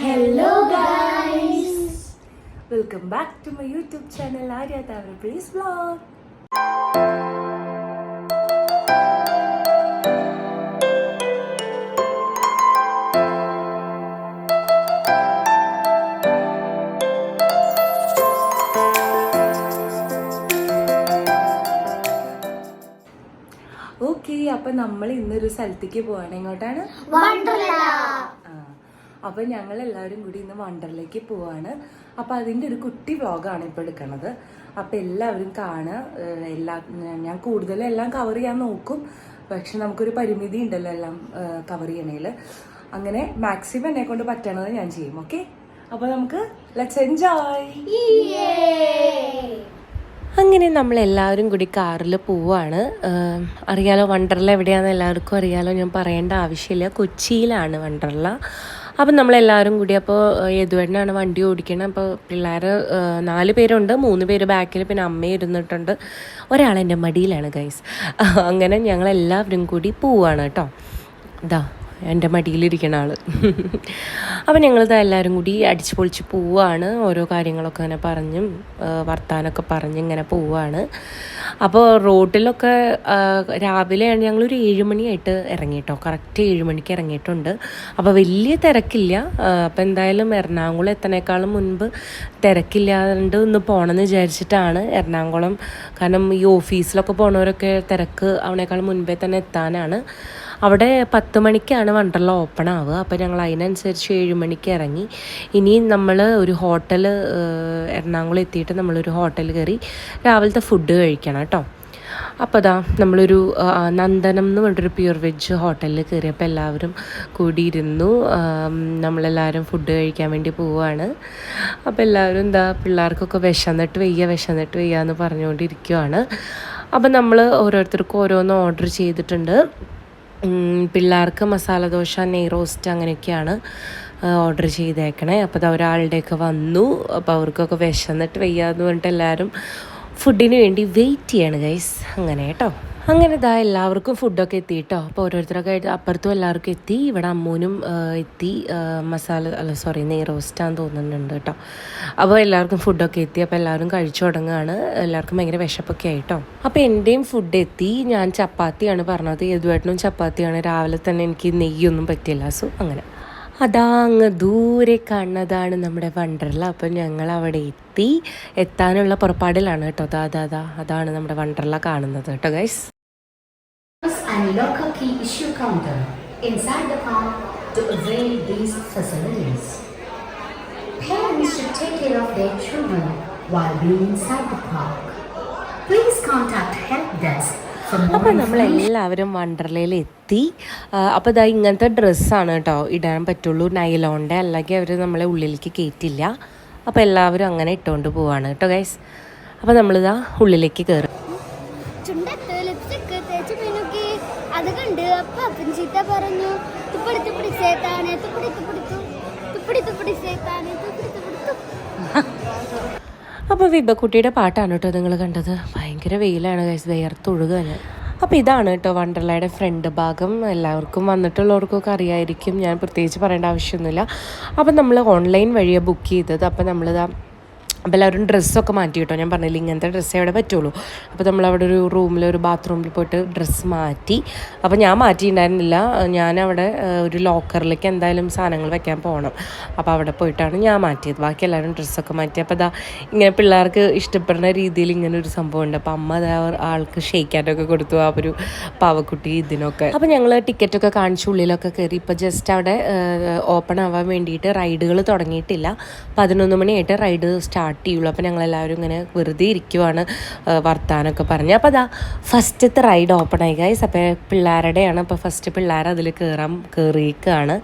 Hello guys! Welcome back to my YouTube channel Arya Tavrapri's vlog. Okay, അപ്പൊ നമ്മൾ ഇന്നൊരു സ്ഥലത്തേക്ക് പോവാണ്. എങ്ങോട്ടാണ്? അപ്പൊ ഞങ്ങൾ എല്ലാവരും കൂടി ഇന്ന് വണ്ടറിലേക്ക് പോവാണ്. അപ്പൊ അതിന്റെ ഒരു കുട്ടി വ്ളോഗാണ് ഇപ്പൊ എടുക്കണത്. അപ്പൊ എല്ലാവരും കാണുക. ഞാൻ കൂടുതലും എല്ലാം കവർ ചെയ്യാൻ നോക്കും, പക്ഷെ നമുക്കൊരു പരിമിതി ഉണ്ടല്ലോ എല്ലാം കവർ ചെയ്യണേല്. അങ്ങനെ മാക്സിമം എന്നെ കൊണ്ട് പറ്റണത് ഞാൻ ചെയ്യും. ഓക്കെ, അപ്പൊ നമുക്ക് ലെറ്റ്സ് എൻജോയ്. അങ്ങനെ നമ്മളെല്ലാവരും കൂടി കാറിൽ പോവാണ്. അറിയാലോ വണ്ടർല എവിടെയാണെന്ന് എല്ലാവർക്കും അറിയാലോ, ഞാൻ പറയേണ്ട ആവശ്യമില്ല. കൊച്ചിയിലാണ് വണ്ടർല. അപ്പം നമ്മളെല്ലാവരും കൂടി അപ്പോൾ യദുവേട്ടനാണ് വണ്ടി ഓടിക്കണം. അപ്പോൾ പിള്ളേർ 4 പേരുണ്ട്, 3 പേര് ബാക്കിൽ, പിന്നെ അമ്മ ഇരുന്നിട്ടുണ്ട്, ഒരാൾ എൻ്റെ മടിയിലാണ് ഗൈസ്. അങ്ങനെ ഞങ്ങളെല്ലാവരും കൂടി പോവാണ് കേട്ടോ. ഇതാ എൻ്റെ മടിയിലിരിക്കണ ആൾ. അപ്പം ഞങ്ങളിത് എല്ലാവരും കൂടി അടിച്ച് പൊളിച്ച് പോവാണ്. ഓരോ കാര്യങ്ങളൊക്കെ ഇങ്ങനെ പറഞ്ഞും വർത്താനമൊക്കെ പറഞ്ഞ് ഇങ്ങനെ പോവാണ്. അപ്പോൾ റോഡിലൊക്കെ രാവിലെ ഞങ്ങളൊരു 7 മണിയായിട്ട് ഇറങ്ങി കേട്ടോ. കറക്റ്റ് 7 മണിക്ക് ഇറങ്ങിയിട്ടുണ്ട്. അപ്പോൾ വലിയ തിരക്കില്ല. അപ്പോൾ എന്തായാലും എറണാകുളം എത്തണേക്കാളും മുൻപ് തിരക്കില്ലാണ്ട് ഒന്ന് പോകണമെന്ന് വിചാരിച്ചിട്ടാണ് എറണാകുളം. കാരണം ഈ ഓഫീസിലൊക്കെ പോണവരൊക്കെ തിരക്ക് അവനേക്കാളും മുൻപേ തന്നെ എത്താനാണ്. അവിടെ 10 മണിക്കാണ് വണ്ടർല ഓപ്പൺ ആവുക. അപ്പോൾ ഞങ്ങൾ അതിനനുസരിച്ച് 7 മണിക്ക് ഇറങ്ങി. ഇനി നമ്മൾ ഒരു ഹോട്ടൽ എറണാകുളം എത്തിയിട്ട് നമ്മളൊരു ഹോട്ടൽ കയറി രാവിലത്തെ ഫുഡ് കഴിക്കണം കേട്ടോ. അപ്പോൾ അതാ നമ്മളൊരു നന്ദനം എന്ന് പറഞ്ഞിട്ടൊരു പ്യൂർ വെജ് ഹോട്ടലിൽ കയറിയപ്പോൾ എല്ലാവരും കൂടിയിരുന്നു. നമ്മളെല്ലാവരും ഫുഡ് കഴിക്കാൻ വേണ്ടി പോവുകയാണ്. അപ്പോൾ എല്ലാവരും എന്താ പിള്ളേർക്കൊക്കെ വിശന്നിട്ട് വയ്യ എന്ന് പറഞ്ഞുകൊണ്ടിരിക്കുകയാണ്. അപ്പോൾ നമ്മൾ ഓരോരുത്തർക്കും ഓരോന്ന് ഓർഡർ ചെയ്തിട്ടുണ്ട്. പിള്ളേർക്ക് മസാല ദോശ, നെയ് റോസ്റ്റ് അങ്ങനെയൊക്കെയാണ് ഓർഡർ ചെയ്തേക്കണേ. അപ്പോൾ അത് ഒരാളുടെയൊക്കെ വന്നു. അപ്പോൾ അവർക്കൊക്കെ വിശന്നിട്ട് വയ്യാന്ന് പറഞ്ഞിട്ട് എല്ലാവരും ഫുഡിന് വേണ്ടി വെയിറ്റ് ചെയ്യാണ് ഗൈസ്. അങ്ങനെ കേട്ടോ. അങ്ങനെ ഇതാ എല്ലാവർക്കും ഫുഡൊക്കെ എത്തി കേട്ടോ. അപ്പോൾ ഓരോരുത്തരൊക്കെ ആയിട്ട് അപ്പുറത്തും എല്ലാവർക്കും എത്തി. ഇവിടെ അമ്മൂനും എത്തി. നെയ് റോസ്റ്റാന്ന് തോന്നുന്നുണ്ട് കേട്ടോ. അപ്പോൾ എല്ലാവർക്കും ഫുഡൊക്കെ എത്തി. അപ്പോൾ എല്ലാവരും കഴിച്ചു തുടങ്ങുകയാണ്. എല്ലാവർക്കും ഭയങ്കര വിശപ്പൊക്കെ ആയിട്ടോ. അപ്പോൾ എൻ്റെയും ഫുഡ് എത്തി. ഞാൻ ചപ്പാത്തിയാണ് പറഞ്ഞത്. യദുവേട്ടനും ചപ്പാത്തിയാണ്. രാവിലെ തന്നെ എനിക്ക് നെയ്യൊന്നും പറ്റില്ല. സോ അങ്ങനെ അതാ അങ്ങ് ദൂരെ കാണുന്നതാണ് നമ്മുടെ വണ്ടർല. അപ്പം ഞങ്ങൾ അവിടെ എത്താനുള്ള പുറപ്പാടിലാണ് കേട്ടോ. അതാണ് നമ്മുടെ വണ്ടർല കാണുന്നത് കേട്ടോ guys. And local key issue counter inside the park to avail these facilities. Parents should take care of their children while being inside the park. Please contact help desk. അപ്പോൾ നമ്മളെല്ലാവരും വണ്ടർലയിൽ എത്തി. അപ്പോൾ ഇതാ ഇങ്ങനത്തെ ഡ്രസ്സാണ് കേട്ടോ ഇടാൻ പറ്റുള്ളൂ, നൈലോണിൻ്റെ, അല്ലെങ്കിൽ അവർ നമ്മളെ ഉള്ളിലേക്ക് കയറ്റില്ല. അപ്പോൾ എല്ലാവരും അങ്ങനെ ഇട്ടുകൊണ്ട് പോവാണ് കേട്ടോ ഗൈസ്. അപ്പോൾ നമ്മളിതാ ഉള്ളിലേക്ക് കയറും. അപ്പോൾ വിഭക്കുട്ടിയുടെ പാട്ടാണ് കേട്ടോ നിങ്ങൾ കണ്ടത്. ഭയങ്കര വെയിലാണ് ഗൈസ്, വിയർത്തൊഴുകാൻ. അപ്പോൾ ഇതാണ് കേട്ടോ വണ്ടർലയുടെ ഫ്രണ്ട് ഭാഗം. എല്ലാവർക്കും വന്നിട്ടുള്ളവർക്കൊക്കെ അറിയായിരിക്കും, ഞാൻ പ്രത്യേകിച്ച് പറയേണ്ട ആവശ്യമൊന്നുമില്ല. അപ്പം നമ്മൾ ഓൺലൈൻ വഴിയാണ് ബുക്ക് ചെയ്തത്. അപ്പോൾ എല്ലാവരും ഡ്രസ്സൊക്കെ മാറ്റി കേട്ടോ. ഞാൻ പറഞ്ഞില്ല ഇങ്ങനത്തെ ഡ്രസ്സേ അവിടെ പറ്റുള്ളൂ. അപ്പോൾ നമ്മളവിടെ ഒരു ബാത്റൂമിൽ പോയിട്ട് ഡ്രസ്സ് മാറ്റി. അപ്പോൾ ഞാൻ മാറ്റിയിട്ടുണ്ടായിരുന്നില്ല. ഞാനവിടെ ഒരു ലോക്കറിലേക്ക് എന്തായാലും സാധനങ്ങൾ വെക്കാൻ പോകണം. അപ്പോൾ അവിടെ പോയിട്ടാണ് ഞാൻ മാറ്റിയത്. ബാക്കി എല്ലാവരും ഡ്രസ്സൊക്കെ മാറ്റി. അപ്പോൾ ഇങ്ങനെ പിള്ളേർക്ക് ഇഷ്ടപ്പെടുന്ന രീതിയിൽ ഇങ്ങനെ ഒരു സംഭവം ഉണ്ട്. അപ്പോൾ അമ്മ ആൾക്ക് ഷെയ്ക്കാനൊക്കെ കൊടുത്തു, ആ ഒരു പാവക്കുട്ടി ഇതിനൊക്കെ. അപ്പോൾ ഞങ്ങൾ ടിക്കറ്റൊക്കെ കാണിച്ച് ഉള്ളിലൊക്കെ കയറി. ഇപ്പോൾ ജസ്റ്റ് അവിടെ ഓപ്പൺ ആവാൻ വേണ്ടിയിട്ട് റൈഡുകൾ തുടങ്ങിയിട്ടില്ല. 11 മണിയായിട്ട് റൈഡ് സ്റ്റാർട്ട് ചെയ്യുള്ളൂ. അപ്പോൾ ഞങ്ങളെല്ലാവരും ഇങ്ങനെ വെറുതെ ഇരിക്കുവാണ്, വർത്താനമൊക്കെ പറഞ്ഞ്. അപ്പോൾ ഫസ്റ്റത്തെ റൈഡ് ഓപ്പൺ ആയി ഗൈസ്. അപ്പോൾ പിള്ളേരുടെയാണ്. അപ്പോൾ ഫസ്റ്റ് പിള്ളേർ അതിൽ കയറിയേക്കാണ്.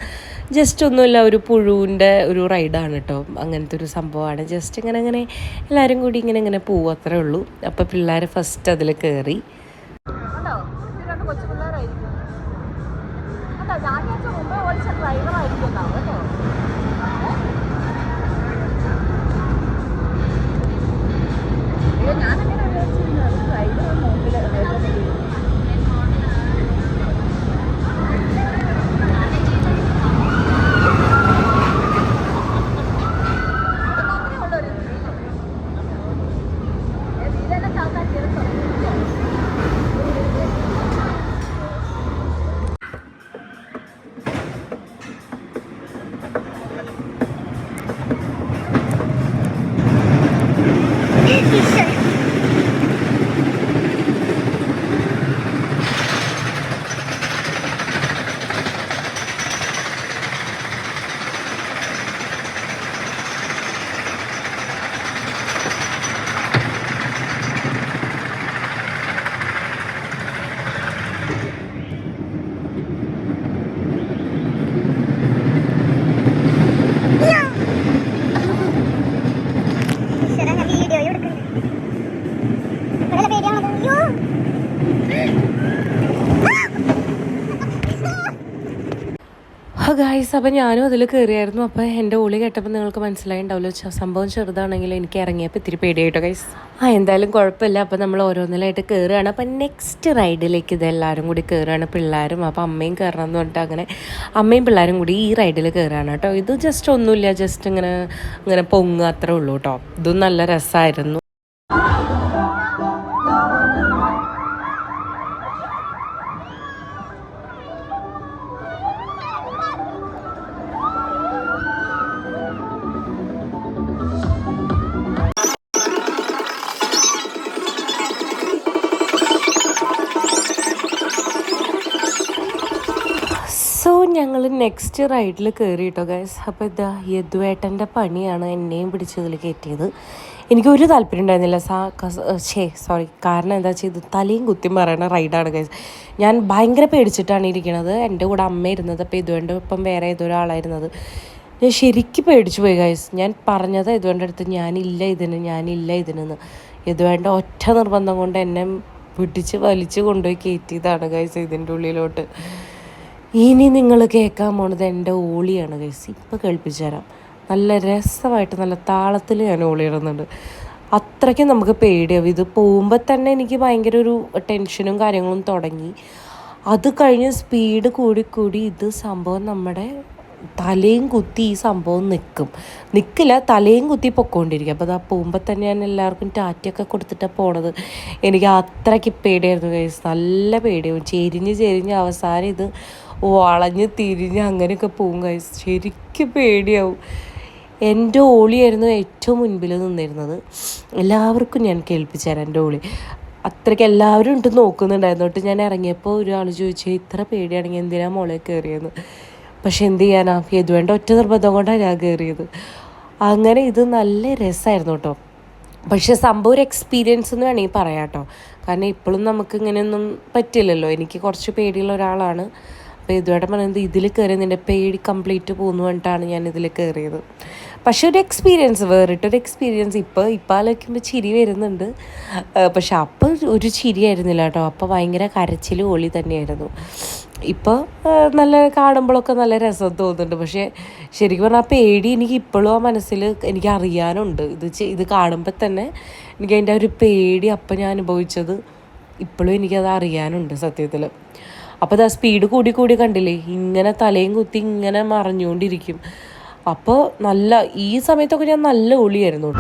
ജസ്റ്റ് ഒന്നുമില്ല, ഒരു പുഴുവിൻ്റെ ഒരു റൈഡാണ് കേട്ടോ. അങ്ങനത്തെ ഒരു സംഭവമാണ്. ജസ്റ്റ് ഇങ്ങനെ എല്ലാവരും കൂടി ഇങ്ങനെ പോവും, അത്രേ ഉള്ളൂ. അപ്പോൾ പിള്ളേർ ഫസ്റ്റ് അതിൽ കയറി. ഗായ്സ്, അപ്പോൾ ഞാനും അതിൽ കയറിയായിരുന്നു. അപ്പോൾ എൻ്റെ ഓളി കേട്ടപ്പോൾ നിങ്ങൾക്ക് മനസ്സിലായിണ്ടാവില്ല, സംഭവം ചെറുതാണെങ്കിലും എനിക്ക് ഇറങ്ങിയപ്പോൾ ഇത്തിരി പേടിയായിട്ടോ ഗൈസ്. എന്തായാലും കുഴപ്പമില്ല. അപ്പോൾ നമ്മൾ ഓരോന്നിലായിട്ട് കയറുകയാണ്. അപ്പം നെക്സ്റ്റ് റൈഡിലേക്ക് ഇതെല്ലാവരും കൂടി കയറുകയാണ്, പിള്ളേരും. അപ്പോൾ അമ്മയും കയറണം എന്ന് പറഞ്ഞിട്ട് അങ്ങനെ അമ്മയും പിള്ളേരും കൂടി ഈ റൈഡിൽ കയറുകയാണ് കേട്ടോ. ഇത് ജസ്റ്റ് ഒന്നുമില്ല, ജസ്റ്റ് ഇങ്ങനെ പൊങ്ങുക അത്രേ ഉള്ളൂ കേട്ടോ. ഇതും നല്ല രസമായിരുന്നു. സോ ഞങ്ങൾ നെക്സ്റ്റ് റൈഡിൽ കയറി കേട്ടോ ഗൈസ്. അപ്പോൾ ഇതാ യദുവേട്ടൻ്റെ പണിയാണ് എന്നെയും പിടിച്ചതിൽ കയറ്റിയത്. എനിക്കൊരു താല്പര്യം ഉണ്ടായിരുന്നില്ല സോറി, കാരണം എന്താ വെച്ചാൽ ഇത് തലയും കുത്തിയും പറയുന്ന റൈഡാണ് ഗൈസ്. ഞാൻ ഭയങ്കര പേടിച്ചിട്ടാണ് ഇരിക്കുന്നത്. എൻ്റെ കൂടെ അമ്മ ഇരുന്നത്, അപ്പോൾ ഇതുകൊണ്ട് ഇപ്പം വേറെ ഏതൊരാളായിരുന്നത്. ഞാൻ ശരിക്കും പേടിച്ചു പോയി ഗൈസ്. ഞാൻ പറഞ്ഞത് ഇതുവേണ്ട അടുത്ത് ഞാനില്ല ഇതിനെന്ന്. ഇതുവേണ്ട ഒറ്റ നിർബന്ധം കൊണ്ട് എന്നെ പിടിച്ച് വലിച്ച് കൊണ്ടുപോയി കയറ്റിയതാണ് ഗൈസ് ഇതിൻ്റെ ഉള്ളിലോട്ട്. ഇനി നിങ്ങൾ കേൾക്കാൻ പോണത് എൻ്റെ ഓളിയാണ് ഗൈസ്. ഇപ്പോൾ കേൾപ്പിച്ചു തരാം. നല്ല രസമായിട്ട് നല്ല താളത്തിൽ ഞാൻ ഓളി ഇടുന്നുണ്ട്. അത്രയ്ക്കും നമുക്ക് പേടിയാവും. ഇത് പോകുമ്പോൾ തന്നെ എനിക്ക് ഭയങ്കര ഒരു ടെൻഷനും കാര്യങ്ങളും തുടങ്ങി. അത് കഴിഞ്ഞ് സ്പീഡ് കൂടി ഇത് സംഭവം നമ്മുടെ തലയും കുത്തി ഈ സംഭവം നിൽക്കില്ല, തലയും കുത്തി പൊക്കോണ്ടിരിക്കും. അപ്പോൾ അതാ പോകുമ്പോൾ തന്നെ ഞാൻ എല്ലാവർക്കും ടാറ്റയൊക്കെ കൊടുത്തിട്ടാണ് പോണത്. എനിക്ക് അത്രയ്ക്ക് പേടിയായിരുന്നു ഗൈസ്, നല്ല പേടിയാവും. ചെരിഞ്ഞ് അവസാനം ഇത് വളഞ്ഞ് തിരിഞ്ഞ് അങ്ങനെയൊക്കെ പോകും ഗൈസ്. ശരിക്കും പേടിയാവും. എൻ്റെ ഓളിയായിരുന്നു ഏറ്റവും മുൻപിൽ നിന്നിരുന്നത്. എല്ലാവർക്കും ഞാൻ കേൾപ്പിച്ചു തരാം എൻ്റെ ഓളി. അത്രയ്ക്ക് എല്ലാവരും ഇട്ട് നോക്കുന്നുണ്ടായിരുന്നു. തൊട്ട് ഞാൻ ഇറങ്ങിയപ്പോൾ ഒരാൾ ചോദിച്ചു, ഇത്ര പേടിയാണെങ്കിൽ എന്തിനാ മോളെ കയറിയെന്ന്. പക്ഷെ എന്ത് ചെയ്യാനാ, യദുവേണ്ട ഒറ്റ നിർബന്ധം കൊണ്ടാണ് ഞാൻ കയറിയത്. അങ്ങനെ ഇത് നല്ല രസമായിരുന്നു കേട്ടോ. പക്ഷെ സംഭവം ഒരു എക്സ്പീരിയൻസ് എന്ന് വേണമെങ്കിൽ പറയാം കേട്ടോ. കാരണം ഇപ്പോഴും നമുക്ക് ഇങ്ങനെയൊന്നും പറ്റില്ലല്ലോ. എനിക്ക് കുറച്ച് പേടിയുള്ള ഒരാളാണ്. അപ്പോൾ ഇതുവരെ പറയുന്നത് ഇതിൽ കയറി നിൻ്റെ പേടി കംപ്ലീറ്റ് പോകുന്നു പറഞ്ഞിട്ടാണ് ഞാൻ ഇതിൽ കയറിയത്. പക്ഷെ ഒരു എക്സ്പീരിയൻസ്, വേറിട്ടൊരു എക്സ്പീരിയൻസ്. ഇപ്പോൾ ആലോചിക്കുമ്പോൾ ചിരി വരുന്നുണ്ട്. പക്ഷെ അപ്പോൾ ഒരു ചിരി ആയിരുന്നില്ല കേട്ടോ. അപ്പോൾ ഭയങ്കര കരച്ചിൽ ഓളി തന്നെയായിരുന്നു. ഇപ്പോൾ നല്ല കാണുമ്പോഴൊക്കെ നല്ല രസം തോന്നുന്നുണ്ട്. പക്ഷേ ശരിക്കും പറഞ്ഞാൽ ആ പേടി എനിക്ക് ഇപ്പോഴും ആ മനസ്സിൽ എനിക്ക് അറിയാനുണ്ട്. ഇത് കാണുമ്പോൾ തന്നെ എനിക്ക് അതിൻ്റെ ഒരു പേടി അപ്പം ഞാൻ അനുഭവിച്ചത് ഇപ്പോഴും എനിക്കത് അറിയാനുണ്ട് സത്യത്തിൽ. അപ്പോൾ അത് സ്പീഡ് കൂടി കണ്ടില്ലേ, ഇങ്ങനെ തലയും കുത്തി ഇങ്ങനെ മറിഞ്ഞുകൊണ്ടിരിക്കും. അപ്പോൾ ഈ സമയത്തൊക്കെ ഞാൻ നല്ല ഒളിയായിരുന്നു.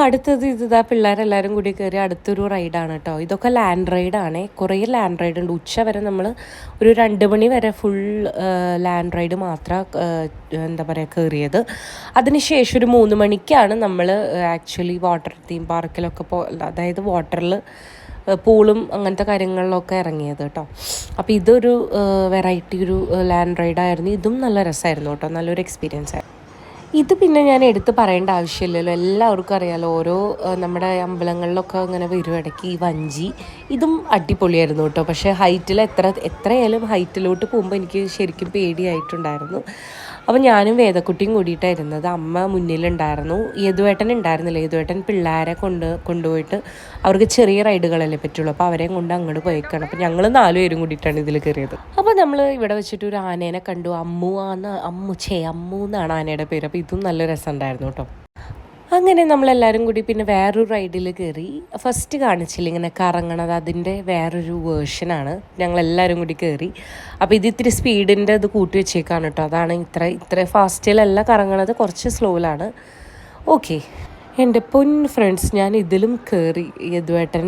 അടുത്തത് ഇതാ പിള്ളേരെല്ലാവരും കൂടി കയറി അടുത്തൊരു റൈഡാണ് കേട്ടോ. ഇതൊക്കെ ലാൻഡ് റൈഡാണ്. കുറേ ലാൻഡ് റൈഡ് ഉണ്ട്. ഉച്ച വരെ നമ്മൾ ഒരു 2 മണി വരെ ഫുൾ ലാൻഡ് റൈഡ് മാത്രമാണ് കയറിയത്. അതിനുശേഷം ഒരു 3 മണിക്കാണ് നമ്മൾ ആക്ച്വലി വാട്ടർ തീം പാർക്കിലൊക്കെ അതായത് വാട്ടറിൽ പൂളും അങ്ങനത്തെ കാര്യങ്ങളിലൊക്കെ ഇറങ്ങിയത് കേട്ടോ. അപ്പോൾ ഇതൊരു വെറൈറ്റി ഒരു ലാൻഡ് റൈഡായിരുന്നു. ഇതും നല്ല രസമായിരുന്നു കേട്ടോ, നല്ലൊരു എക്സ്പീരിയൻസ് ആയിരുന്നു. ഇത് പിന്നെ ഞാൻ എടുത്ത് പറയേണ്ട ആവശ്യമില്ലല്ലോ, എല്ലാവർക്കും അറിയാമല്ലോ. ഓരോ നമ്മുടെ അമ്പലങ്ങളിലൊക്കെ അങ്ങനെ വരും ഇടയ്ക്ക് ഈ വഞ്ചി. ഇതും അടിപൊളിയായിരുന്നു കേട്ടോ. പക്ഷേ ഹൈറ്റിൽ എത്രയായാലും ഹൈറ്റിലോട്ട് പോകുമ്പോൾ എനിക്ക് ശരിക്കും പേടിയായിട്ടുണ്ടായിരുന്നു. അപ്പോൾ ഞാനും വേദക്കുട്ടിയും കൂടിയിട്ടായിരുന്നത്. അമ്മ മുന്നിലുണ്ടായിരുന്നു, യദുവേട്ടൻ ഉണ്ടായിരുന്നില്ല. യദുവേട്ടൻ പിള്ളേരെ കൊണ്ടുപോയിട്ട് അവർക്ക് ചെറിയ റൈഡുകളല്ലേ പറ്റുള്ളൂ. അപ്പോൾ അവരെയും കൊണ്ട് അങ്ങോട്ട് പോയിക്കാണ്. അപ്പോൾ ഞങ്ങൾ 4 പേരും കൂടിയിട്ടാണ് ഇതിൽ കയറിയത്. അപ്പോൾ നമ്മൾ ഇവിടെ വെച്ചിട്ട് ഒരു ആനേനെ കണ്ടു. അമ്മു എന്നാണ് ആനയുടെ പേര്. അപ്പോൾ ഇതും നല്ല രസമുണ്ടായിരുന്നു കേട്ടോ. അങ്ങനെ നമ്മളെല്ലാവരും കൂടി പിന്നെ വേറൊരു റൈഡിൽ കയറി. ഫസ്റ്റ് കാണിച്ചില്ല ഇങ്ങനെ കറങ്ങണത്, അതിൻ്റെ വേറൊരു വേർഷനാണ്. ഞങ്ങളെല്ലാവരും കൂടി കയറി. അപ്പോൾ ഇത് ഇത്തിരി സ്പീഡിൻ്റെ ഇത് കൂട്ടി വെച്ചേക്കാണ് കേട്ടോ. അതാണ് ഇത്ര ഫാസ്റ്റിലല്ല കറങ്ങണത്, കുറച്ച് സ്ലോയിലാണ്. ഓക്കെ, എൻ്റെ ഫ്രണ്ട്സ്, ഞാൻ ഇതിലും കയറി. യദുവേട്ടൻ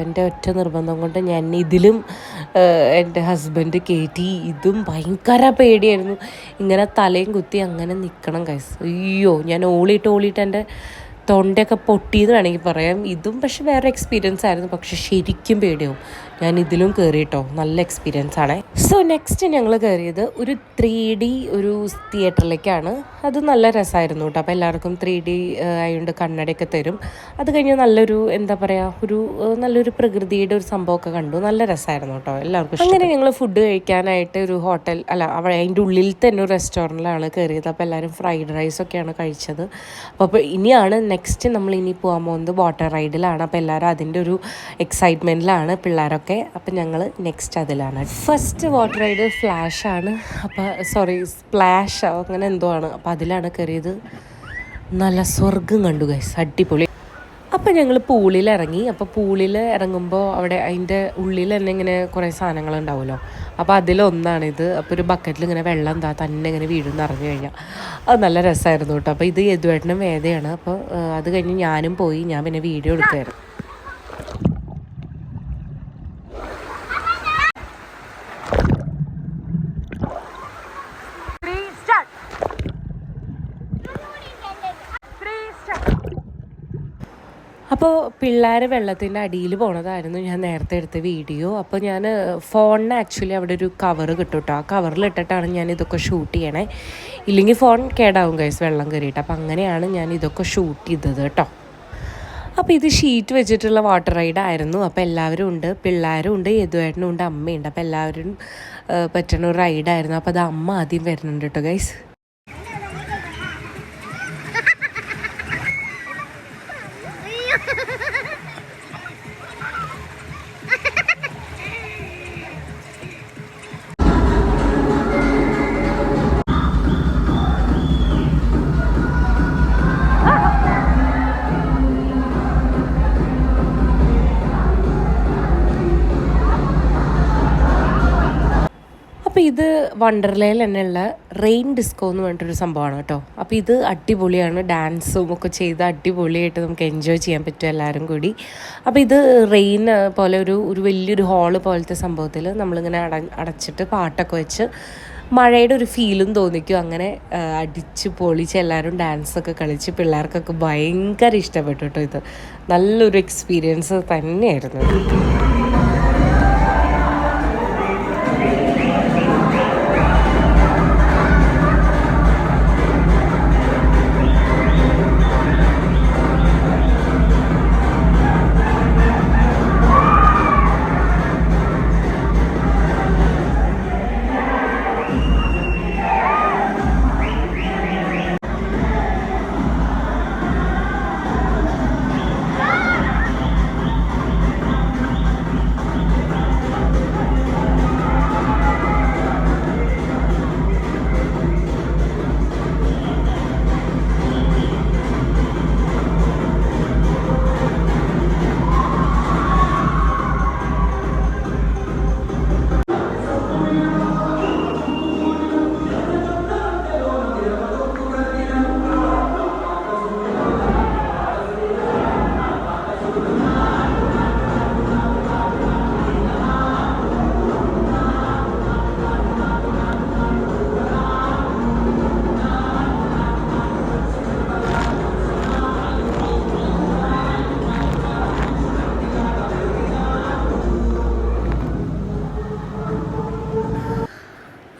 എൻ്റെ ഒറ്റ നിർബന്ധം കൊണ്ട് ഞാൻ ഇതിലും എൻ്റെ ഹസ്ബൻഡ് കയറ്റി. ഇതും ഭയങ്കര പേടിയായിരുന്നു. ഇങ്ങനെ തലയും കുത്തി അങ്ങനെ നിൽക്കണം ഗൈസ്. അയ്യോ, ഞാൻ ഓളിയിട്ട് എൻ്റെ തൊണ്ടയൊക്കെ പൊട്ടിയെന്ന് വേണമെങ്കിൽ പറയാം. ഇതും പക്ഷെ വേറെ എക്സ്പീരിയൻസ് ആയിരുന്നു. പക്ഷെ ശരിക്കും പേടിയാവും. ഞാൻ ഇതിലും കയറിയിട്ടോ, നല്ല എക്സ്പീരിയൻസ് ആണ്. സോ നെക്സ്റ്റ് ഞങ്ങൾ കയറിയത് ഒരു 3D ഒരു തിയേറ്ററിലേക്കാണ്. അത് നല്ല രസമായിരുന്നു കേട്ടോ. അപ്പോൾ എല്ലാവർക്കും 3D ആയതുകൊണ്ട് കണ്ണടയൊക്കെ തരും. അത് കഴിഞ്ഞ് നല്ലൊരു എന്താ പറയുക, നല്ലൊരു പ്രകൃതിയുടെ ഒരു സംഭവമൊക്കെ കണ്ടു. നല്ല രസമായിരുന്നു കേട്ടോ എല്ലാവർക്കും. അങ്ങനെ ഞങ്ങൾ ഫുഡ് കഴിക്കാനായിട്ട് ഒരു ഹോട്ടൽ അവിടെ അതിൻ്റെ ഉള്ളിൽ തന്നെ ഒരു റെസ്റ്റോറൻറ്റിലാണ് കയറിയത്. അപ്പോൾ എല്ലാവരും ഫ്രൈഡ് റൈസൊക്കെയാണ് കഴിച്ചത്. അപ്പോൾ ഇനിയാണ് നെക്സ്റ്റ് നമ്മൾ ഇനി പോകാൻ പോകുന്നത് വാട്ടർ റൈഡിലാണ്. അപ്പോൾ എല്ലാവരും അതിൻ്റെ ഒരു എക്സൈറ്റ്മെൻറ്റിലാണ് പിള്ളേരൊക്കെ. അപ്പം ഞങ്ങൾ നെക്സ്റ്റ് അതിലാണ്. ഫസ്റ്റ് വാട്ടർ റൈഡ് ഫ്ലാഷാണ്. സ്പ്ലാഷോ അങ്ങനെ എന്തോ ആണ്. അപ്പോൾ അതിലാണ് കയറിയത്. നല്ല സ്വർഗം കണ്ടു ഗൈസ്, അടിപൊളി. അപ്പോൾ ഞങ്ങൾ പൂളിൽ ഇറങ്ങി. അപ്പോൾ പൂളിൽ ഇറങ്ങുമ്പോൾ അവിടെ അതിൻ്റെ ഉള്ളിൽ തന്നെ ഇങ്ങനെ കുറേ സാധനങ്ങളുണ്ടാവുമല്ലോ. അപ്പോൾ അതിലൊന്നാണിത്. അപ്പോൾ ഒരു ബക്കറ്റിൽ ഇങ്ങനെ വെള്ളം തന്നെ ഇങ്ങനെ വീഴുമെന്ന് അറിഞ്ഞു കഴിഞ്ഞാൽ അത് നല്ല രസമായിരുന്നു കേട്ടോ. അപ്പോൾ ഇത് യദുവേട്ടനും വേദയാണ്. അപ്പോൾ അത് കഴിഞ്ഞ് ഞാനും പോയി. ഞാൻ പിന്നെ വീഡിയോ എടുക്കുമായിരുന്നു. അപ്പോൾ പിള്ളേർ വെള്ളത്തിൻ്റെ അടിയിൽ പോണതായിരുന്നു ഞാൻ നേരത്തെ എടുത്ത വീഡിയോ. അപ്പോൾ ഞാൻ ഫോണിന് ആക്ച്വലി അവിടെ ഒരു കവർ കിട്ടും കേട്ടോ. ആ കവറിലിട്ടിട്ടാണ് ഞാൻ ഇതൊക്കെ ഷൂട്ട് ചെയ്യണേ. ഇല്ലെങ്കിൽ ഫോൺ കേടാവും ഗൈസ് വെള്ളം കയറിയിട്ട്. അപ്പോൾ അങ്ങനെയാണ് ഞാൻ ഇതൊക്കെ ഷൂട്ട് ചെയ്തത് കേട്ടോ. അപ്പോൾ ഇത് ഷീറ്റ് വെച്ചിട്ടുള്ള വാട്ടർ റൈഡായിരുന്നു. അപ്പോൾ എല്ലാവരും ഉണ്ട്, പിള്ളേരും ഉണ്ട്, യദുവേട്ടനും ഉണ്ട്, അമ്മയുണ്ട്. അപ്പോൾ എല്ലാവരും പറ്റുന്ന ഒരു റൈഡായിരുന്നു. അപ്പോൾ അത് അമ്മ ആദ്യം വരുന്നുണ്ട് കേട്ടോ ഗൈസ്. അപ്പോൾ ഇത് വണ്ടർലയിൽ തന്നെയുള്ള റെയിൻ ഡിസ്കോ എന്ന് പറഞ്ഞിട്ടൊരു സംഭവമാണ് കേട്ടോ. അപ്പോൾ ഇത് അടിപൊളിയാണ്. ഡാൻസും ഒക്കെ ചെയ്ത് അടിപൊളിയായിട്ട് നമുക്ക് എൻജോയ് ചെയ്യാൻ പറ്റും എല്ലാവരും കൂടി. അപ്പോൾ ഇത് റെയിൻ പോലെ ഒരു വലിയൊരു ഹാള് പോലത്തെ സംഭവത്തിൽ നമ്മളിങ്ങനെ അടച്ചിട്ട് പാട്ടൊക്കെ വെച്ച് മഴയുടെ ഒരു ഫീലും തോന്നിക്കും. അങ്ങനെ അടിച്ച് പൊളിച്ച് എല്ലാവരും ഡാൻസൊക്കെ കളിച്ച് പിള്ളേർക്കൊക്കെ ഭയങ്കര ഇഷ്ടപ്പെട്ടു കേട്ടോ. ഇത് നല്ലൊരു എക്സ്പീരിയൻസ് തന്നെയായിരുന്നു.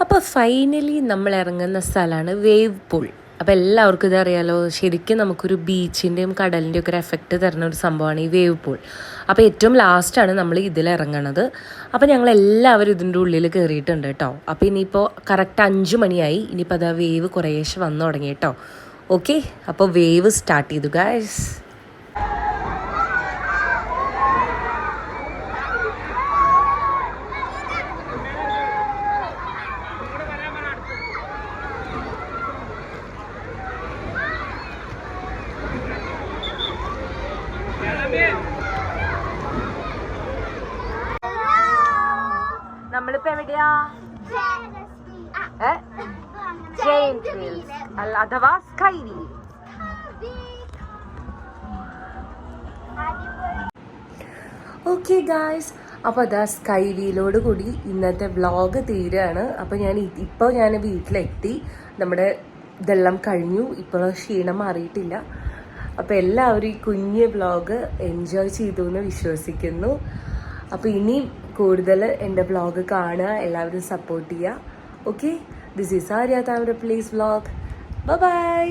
അപ്പോൾ ഫൈനലി നമ്മൾ ഇറങ്ങുന്ന സ്ഥലമാണ് വേവ് പൂൾ. അപ്പോൾ എല്ലാവർക്കും ഇതറിയാലോ, ശരിക്കും നമുക്കൊരു ബീച്ചിൻ്റെയും കടലിൻ്റെയും ഒക്കെ ഒരു എഫക്റ്റ് തരുന്ന ഒരു സംഭവമാണ് ഈ വേവ് പൂൾ. അപ്പോൾ ഏറ്റവും ലാസ്റ്റാണ് നമ്മൾ ഇതിലിറങ്ങണത്. അപ്പോൾ ഞങ്ങളെല്ലാവരും ഇതിൻ്റെ ഉള്ളിൽ കയറിയിട്ടുണ്ട് കേട്ടോ. അപ്പോൾ ഇനിയിപ്പോൾ കറക്റ്റ് 5 മണിയായി. ഇനിയിപ്പോൾ അത് വേവ് കുറേശ്ശെ വന്നു തുടങ്ങി കേട്ടോ. ഓക്കെ, അപ്പോൾ വേവ് സ്റ്റാർട്ട് ചെയ്തു ഗൈസ്. പറയാ? ജെയിന്റ് വീൽസ് അല്ല, അഥവാ സ്കൈ വീൽ. ഓക്കെ ഗായ്സ്, അപ്പോൾ അതാ സ്കൈ വീലോട് കൂടി ഇന്നത്തെ വ്ളോഗ് തീരുകയാണ്. അപ്പോൾ ഇപ്പോൾ ഞാൻ വീട്ടിലെത്തി. നമ്മുടെ ഇതെല്ലാം കഴിഞ്ഞു. ഇപ്പോൾ ക്ഷീണം മാറിയിട്ടില്ല. അപ്പോൾ എല്ലാവരും ഈ കുഞ്ഞ് വ്ളോഗ് എൻജോയ് ചെയ്തു എന്ന് വിശ്വസിക്കുന്നു. അപ്പോൾ ഇനി കൂടുതൽ എൻ്റെ വ്ളോഗ് കാണുക, എല്ലാവരും സപ്പോർട്ട് ചെയ്യുക. Okay, this is Arya Thamarappally's vlog. By.